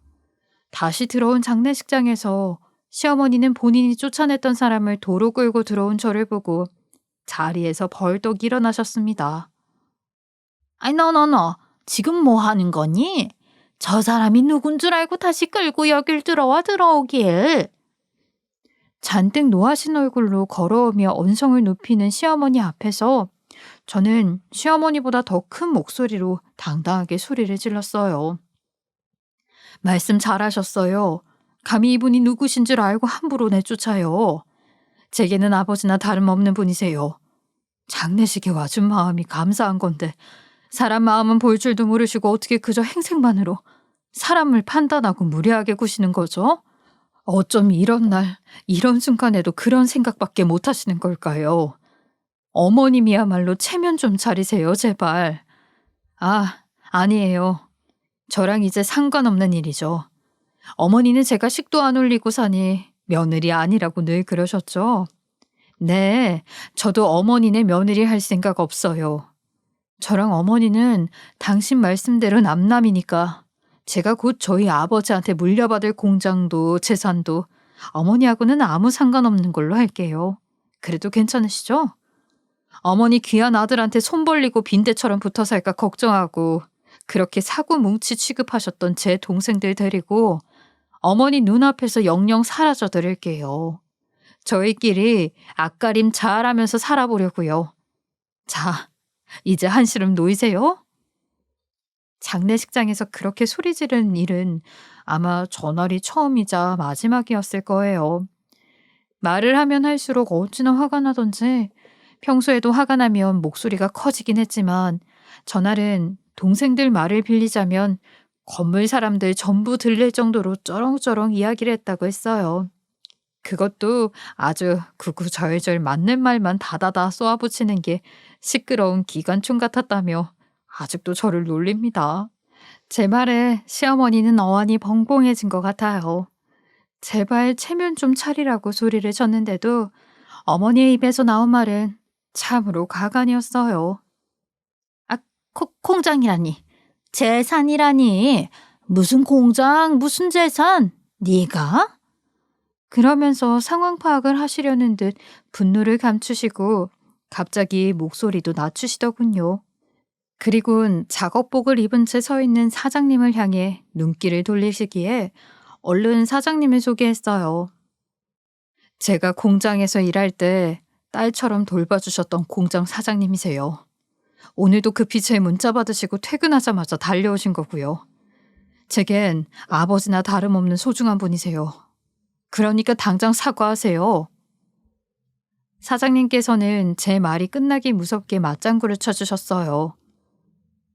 다시 들어온 장례식장에서 시어머니는 본인이 쫓아냈던 사람을 도로 끌고 들어온 저를 보고 자리에서 벌떡 일어나셨습니다. 아이 너 지금 뭐 하는 거니? 저 사람이 누군 줄 알고 다시 끌고 여길 들어오길. 잔뜩 노하신 얼굴로 걸어오며 언성을 높이는 시어머니 앞에서 저는 시어머니보다 더 큰 목소리로 당당하게 소리를 질렀어요. 말씀 잘하셨어요. 감히 이분이 누구신 줄 알고 함부로 내쫓아요. 제게는 아버지나 다름없는 분이세요. 장례식에 와준 마음이 감사한 건데 사람 마음은 볼 줄도 모르시고 어떻게 그저 행색만으로 사람을 판단하고 무례하게 구시는 거죠? 어쩜 이런 날, 이런 순간에도 그런 생각밖에 못 하시는 걸까요? 어머님이야말로 체면 좀 차리세요, 제발. 아니에요. 저랑 이제 상관없는 일이죠. 어머니는 제가 식도 안 올리고 사니 며느리 아니라고 늘 그러셨죠? 네, 저도 어머니네 며느리 할 생각 없어요. 저랑 어머니는 당신 말씀대로 남남이니까 제가 곧 저희 아버지한테 물려받을 공장도 재산도 어머니하고는 아무 상관없는 걸로 할게요. 그래도 괜찮으시죠? 어머니 귀한 아들한테 손 벌리고 빈대처럼 붙어 살까 걱정하고 그렇게 사고뭉치 취급하셨던 제 동생들 데리고 어머니 눈앞에서 영영 사라져 드릴게요. 저희끼리 앞가림 잘하면서 살아보려고요. 자, 이제 한시름 놓이세요? 장례식장에서 그렇게 소리 지른 일은 아마 전날이 처음이자 마지막이었을 거예요. 말을 하면 할수록 어찌나 화가 나던지 평소에도 화가 나면 목소리가 커지긴 했지만 전날은 동생들 말을 빌리자면 건물 사람들 전부 들릴 정도로 쩌렁쩌렁 이야기를 했다고 했어요. 그것도 아주 구구절절 맞는 말만 다다다 쏘아붙이는 게 시끄러운 기관총 같았다며 아직도 저를 놀립니다. 제 말에 시어머니는 어안이 벙벙해진 것 같아요. 제발 체면 좀 차리라고 소리를 쳤는데도 어머니의 입에서 나온 말은 참으로 가관이었어요. 공장이라니. 재산이라니. 무슨 공장, 무슨 재산? 네가? 그러면서 상황 파악을 하시려는 듯 분노를 감추시고 갑자기 목소리도 낮추시더군요. 그리곤 작업복을 입은 채 서 있는 사장님을 향해 눈길을 돌리시기에 얼른 사장님을 소개했어요. 제가 공장에서 일할 때 딸처럼 돌봐주셨던 공장 사장님이세요. 오늘도 급히 제 문자 받으시고 퇴근하자마자 달려오신 거고요. 제겐 아버지나 다름없는 소중한 분이세요. 그러니까 당장 사과하세요. 사장님께서는 제 말이 끝나기 무섭게 맞장구를 쳐주셨어요.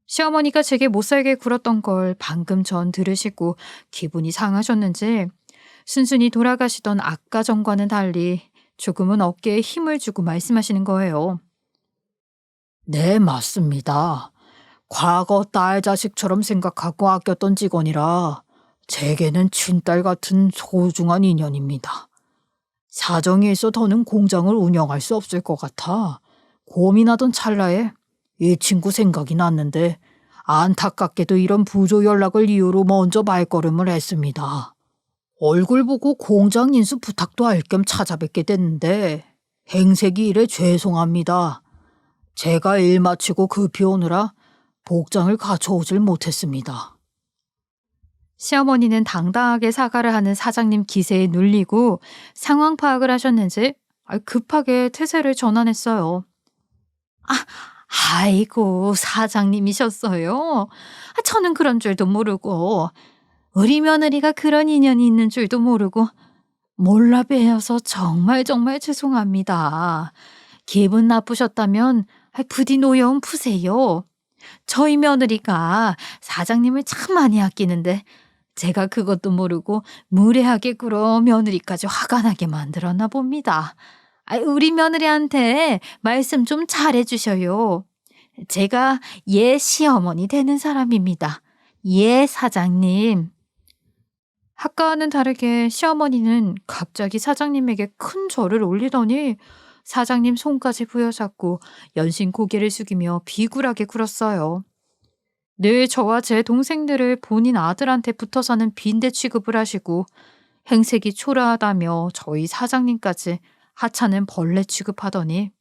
시어머니가 제게 못살게 굴었던 걸 방금 전 들으시고 기분이 상하셨는지 순순히 돌아가시던 아까 전과는 달리 조금은 어깨에 힘을 주고 말씀하시는 거예요. 네, 맞습니다. 과거 딸 자식처럼 생각하고 아꼈던 직원이라 제게는 친딸 같은 소중한 인연입니다. 사정이 있어 더는 공장을 운영할 수 없을 것 같아 고민하던 찰나에 이 친구 생각이 났는데 안타깝게도 이런 부조 연락을 이유로 먼저 발걸음을 했습니다. 얼굴 보고 공장 인수 부탁도 할 겸 찾아뵙게 됐는데 행색이 이래 죄송합니다. 제가 일 마치고 급히 오느라 복장을 갖춰오질 못했습니다. 시어머니는 당당하게 사과를 하는 사장님 기세에 눌리고 상황 파악을 하셨는지 급하게 태세를 전환했어요. 아이고, 사장님이셨어요? 저는 그런 줄도 모르고 우리 며느리가 그런 인연이 있는 줄도 모르고 몰라 뵈어서 정말 죄송합니다. 기분 나쁘셨다면 부디 노여움 푸세요. 저희 며느리가 사장님을 참 많이 아끼는데 제가 그것도 모르고 무례하게 굴어 며느리까지 화가 나게 만들었나 봅니다. 우리 며느리한테 말씀 좀 잘해주셔요. 제가 예 시어머니 되는 사람입니다. 예 사장님. 아까와는 다르게 시어머니는 갑자기 사장님에게 큰 절을 올리더니 사장님 손까지 부여잡고 연신 고개를 숙이며 비굴하게 굴었어요. 늘 저와 제 동생들을 본인 아들한테 붙어 사는 빈대 취급을 하시고 행색이 초라하다며 저희 사장님까지 하찮은 벌레 취급하더니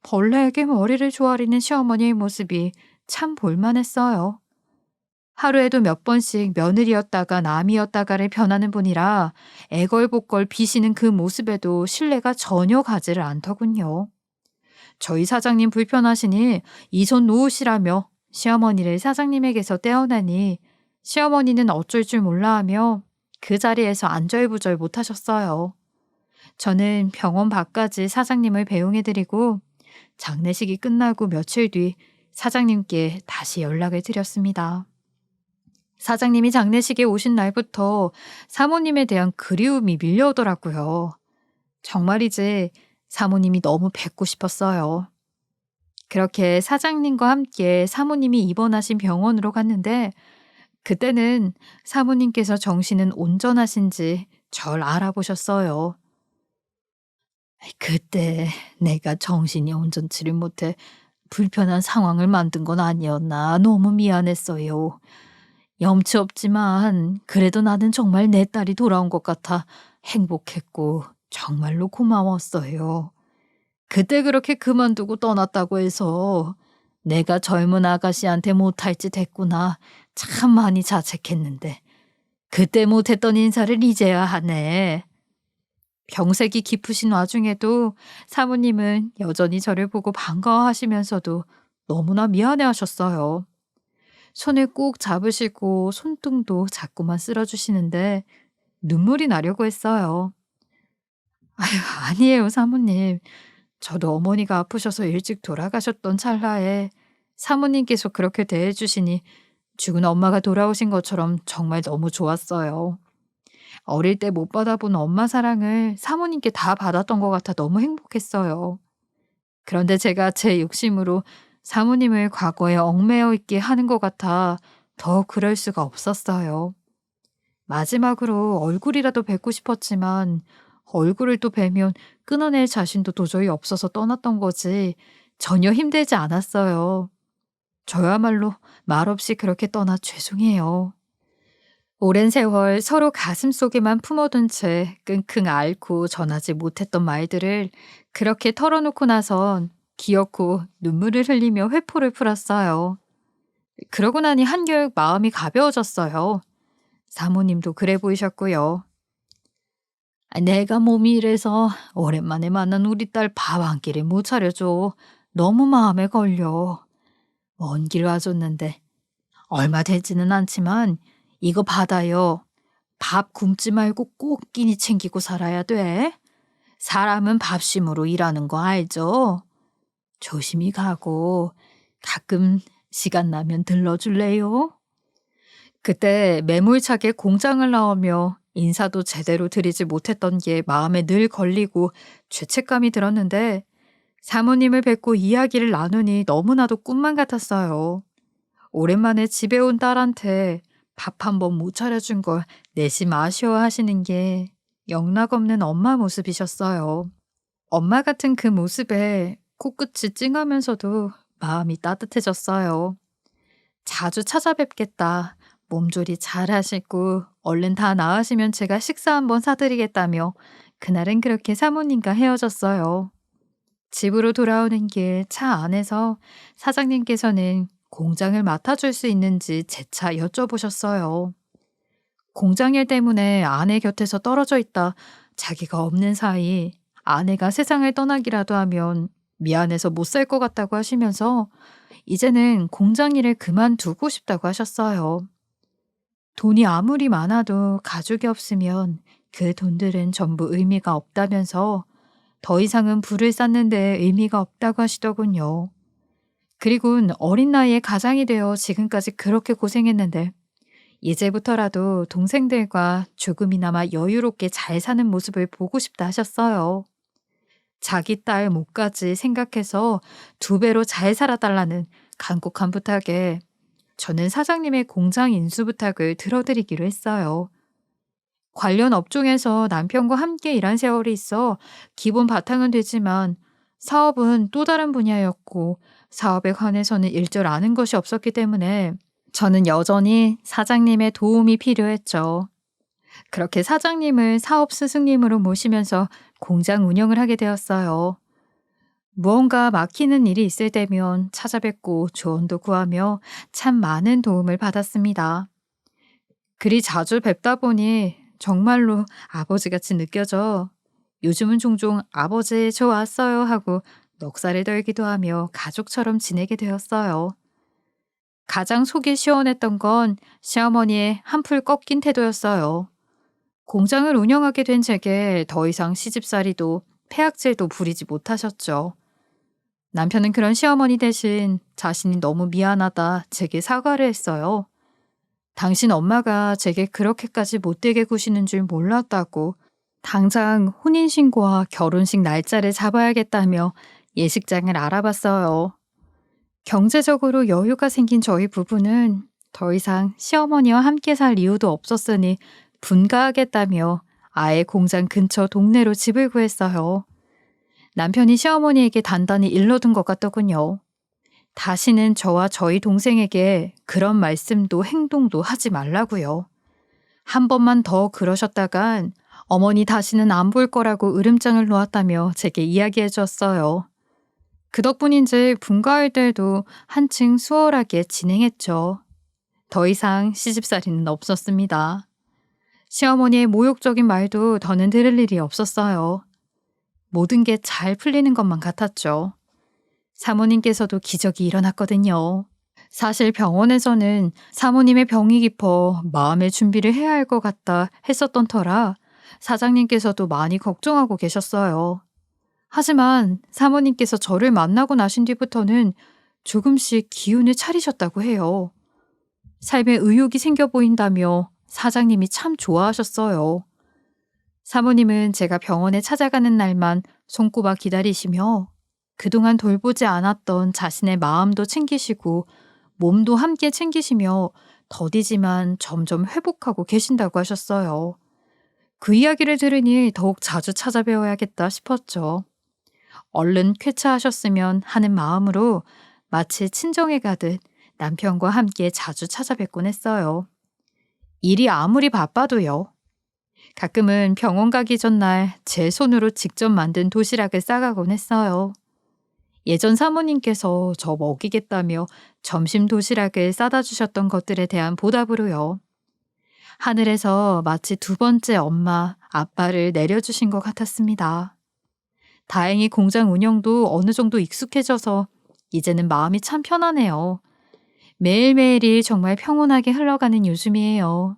벌레에게 머리를 조아리는 시어머니의 모습이 참 볼만했어요. 하루에도 몇 번씩 며느리였다가 남이었다가를 변하는 분이라 애걸복걸 비시는 그 모습에도 신뢰가 전혀 가지를 않더군요. 저희 사장님 불편하시니 이 손 놓으시라며 시어머니를 사장님에게서 떼어내니 시어머니는 어쩔 줄 몰라 하며 그 자리에서 안절부절 못하셨어요. 저는 병원 밖까지 사장님을 배웅해드리고 장례식이 끝나고 며칠 뒤 사장님께 다시 연락을 드렸습니다. 사장님이 장례식에 오신 날부터 사모님에 대한 그리움이 밀려오더라고요. 정말이지 사모님이 너무 뵙고 싶었어요. 그렇게 사장님과 함께 사모님이 입원하신 병원으로 갔는데 그때는 사모님께서 정신은 온전하신지 절 알아보셨어요. 그때 내가 정신이 온전치를 못해 불편한 상황을 만든 건 아니었나 너무 미안했어요. 염치 없지만 그래도 나는 정말 내 딸이 돌아온 것 같아 행복했고 정말로 고마웠어요. 그때 그렇게 그만두고 떠났다고 해서 내가 젊은 아가씨한테 못할 짓 했구나 참 많이 자책했는데 그때 못했던 인사를 이제야 하네. 병색이 깊으신 와중에도 사모님은 여전히 저를 보고 반가워하시면서도 너무나 미안해하셨어요. 손을 꼭 잡으시고 손등도 자꾸만 쓸어주시는데 눈물이 나려고 했어요. 아니에요, 사모님. 저도 어머니가 아프셔서 일찍 돌아가셨던 찰나에 사모님께서 그렇게 대해주시니 죽은 엄마가 돌아오신 것처럼 정말 너무 좋았어요. 어릴 때 못 받아본 엄마 사랑을 사모님께 다 받았던 것 같아 너무 행복했어요. 그런데 제가 제 욕심으로 사모님을 과거에 얽매여 있게 하는 것 같아 더 그럴 수가 없었어요. 마지막으로 얼굴이라도 뵙고 싶었지만 얼굴을 또 뵈면 끊어낼 자신도 도저히 없어서 떠났던 거지 전혀 힘들지 않았어요. 저야말로 말없이 그렇게 떠나 죄송해요. 오랜 세월 서로 가슴속에만 품어둔 채 끙끙 앓고 전하지 못했던 말들을 그렇게 털어놓고 나선 기어코 눈물을 흘리며 회포를 풀었어요. 그러고 나니 한결 마음이 가벼워졌어요. 사모님도 그래 보이셨고요. 내가 몸이 이래서 오랜만에 만난 우리 딸 밥 한 끼를 못 차려줘. 너무 마음에 걸려. 먼 길 와줬는데 얼마 되지는 않지만 이거 받아요. 밥 굶지 말고 꼭 끼니 챙기고 살아야 돼. 사람은 밥심으로 일하는 거 알죠? 조심히 가고 가끔 시간 나면 들러줄래요? 그때 매몰차게 공장을 나오며 인사도 제대로 드리지 못했던 게 마음에 늘 걸리고 죄책감이 들었는데 사모님을 뵙고 이야기를 나누니 너무나도 꿈만 같았어요. 오랜만에 집에 온 딸한테 밥 한 번 못 차려준 걸 내심 아쉬워하시는 게 영락없는 엄마 모습이셨어요. 엄마 같은 그 모습에 코끝이 찡하면서도 마음이 따뜻해졌어요. 자주 찾아뵙겠다. 몸조리 잘 하시고 얼른 다 나으시면 제가 식사 한번 사드리겠다며 그날은 그렇게 사모님과 헤어졌어요. 집으로 돌아오는 길 차 안에서 사장님께서는 공장을 맡아줄 수 있는지 재차 여쭤보셨어요. 공장 일 때문에 아내 곁에서 떨어져 있다 자기가 없는 사이 아내가 세상을 떠나기라도 하면 미안해서 못 살 것 같다고 하시면서 이제는 공장 일을 그만두고 싶다고 하셨어요. 돈이 아무리 많아도 가족이 없으면 그 돈들은 전부 의미가 없다면서 더 이상은 부를 쌓는 데 의미가 없다고 하시더군요. 그리곤 어린 나이에 가장이 되어 지금까지 그렇게 고생했는데 이제부터라도 동생들과 조금이나마 여유롭게 잘 사는 모습을 보고 싶다 하셨어요. 자기 딸 몫까지 생각해서 2배로 잘 살아달라는 간곡한 부탁에 저는 사장님의 공장 인수 부탁을 들어드리기로 했어요. 관련 업종에서 남편과 함께 일한 세월이 있어 기본 바탕은 되지만 사업은 또 다른 분야였고 사업에 관해서는 일절 아는 것이 없었기 때문에 저는 여전히 사장님의 도움이 필요했죠. 그렇게 사장님을 사업 스승님으로 모시면서 공장 운영을 하게 되었어요. 무언가 막히는 일이 있을 때면 찾아뵙고 조언도 구하며 참 많은 도움을 받았습니다. 그리 자주 뵙다 보니 정말로 아버지같이 느껴져 요즘은 종종 아버지 저 왔어요 하고 넋살을 떨기도 하며 가족처럼 지내게 되었어요. 가장 속이 시원했던 건 시어머니의 한풀 꺾인 태도였어요. 공장을 운영하게 된 제게 더 이상 시집살이도 폐악질도 부리지 못하셨죠. 남편은 그런 시어머니 대신 자신이 너무 미안하다 제게 사과를 했어요. 당신 엄마가 제게 그렇게까지 못되게 구시는 줄 몰랐다고 당장 혼인신고와 결혼식 날짜를 잡아야겠다며 예식장을 알아봤어요. 경제적으로 여유가 생긴 저희 부부는 더 이상 시어머니와 함께 살 이유도 없었으니 분가하겠다며 아예 공장 근처 동네로 집을 구했어요. 남편이 시어머니에게 단단히 일러둔 것 같더군요. 다시는 저와 저희 동생에게 그런 말씀도 행동도 하지 말라고요. 한 번만 더 그러셨다간 어머니 다시는 안 볼 거라고 으름장을 놓았다며 제게 이야기해 줬어요. 그 덕분인지 분가할 때도 한층 수월하게 진행했죠. 더 이상 시집살이는 없었습니다. 시어머니의 모욕적인 말도 더는 들을 일이 없었어요. 모든 게 잘 풀리는 것만 같았죠. 사모님께서도 기적이 일어났거든요. 사실 병원에서는 사모님의 병이 깊어 마음의 준비를 해야 할 것 같다 했었던 터라 사장님께서도 많이 걱정하고 계셨어요. 하지만 사모님께서 저를 만나고 나신 뒤부터는 조금씩 기운을 차리셨다고 해요. 삶에 의욕이 생겨 보인다며 사장님이 참 좋아하셨어요. 사모님은 제가 병원에 찾아가는 날만 손꼽아 기다리시며 그동안 돌보지 않았던 자신의 마음도 챙기시고 몸도 함께 챙기시며 더디지만 점점 회복하고 계신다고 하셨어요. 그 이야기를 들으니 더욱 자주 찾아뵈어야겠다 싶었죠. 얼른 쾌차하셨으면 하는 마음으로 마치 친정에 가듯 남편과 함께 자주 찾아뵙곤 했어요. 일이 아무리 바빠도요. 가끔은 병원 가기 전날 제 손으로 직접 만든 도시락을 싸가곤 했어요. 예전 사모님께서 저 먹이겠다며 점심 도시락을 싸다 주셨던 것들에 대한 보답으로요. 하늘에서 마치 두 번째 엄마, 아빠를 내려주신 것 같았습니다. 다행히 공장 운영도 어느 정도 익숙해져서 이제는 마음이 참 편하네요. 매일매일이 정말 평온하게 흘러가는 요즘이에요.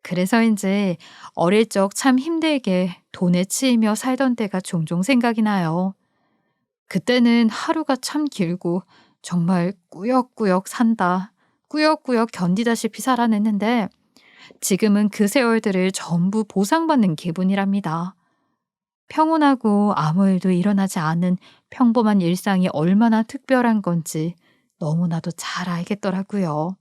그래서인지 어릴 적 참 힘들게 돈에 치이며 살던 때가 종종 생각이 나요. 그때는 하루가 참 길고 정말 꾸역꾸역 산다, 꾸역꾸역 견디다시피 살아냈는데 지금은 그 세월들을 전부 보상받는 기분이랍니다. 평온하고 아무 일도 일어나지 않은 평범한 일상이 얼마나 특별한 건지 너무나도 잘 알겠더라고요.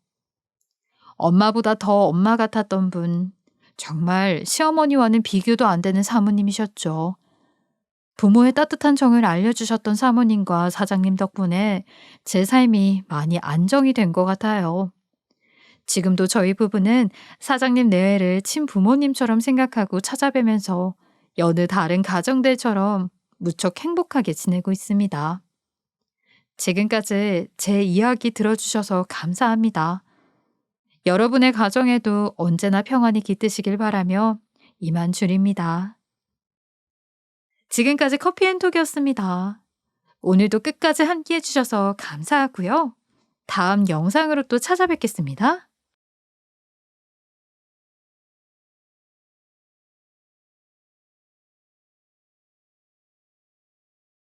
엄마보다 더 엄마 같았던 분, 정말 시어머니와는 비교도 안 되는 사모님이셨죠. 부모의 따뜻한 정을 알려주셨던 사모님과 사장님 덕분에 제 삶이 많이 안정이 된 것 같아요. 지금도 저희 부부는 사장님 내외를 친부모님처럼 생각하고 찾아뵈면서 여느 다른 가정들처럼 무척 행복하게 지내고 있습니다. 지금까지 제 이야기 들어주셔서 감사합니다. 여러분의 가정에도 언제나 평안이 깃드시길 바라며 이만 줄입니다. 지금까지 커피앤톡이었습니다. 오늘도 끝까지 함께 해주셔서 감사하고요. 다음 영상으로 또 찾아뵙겠습니다.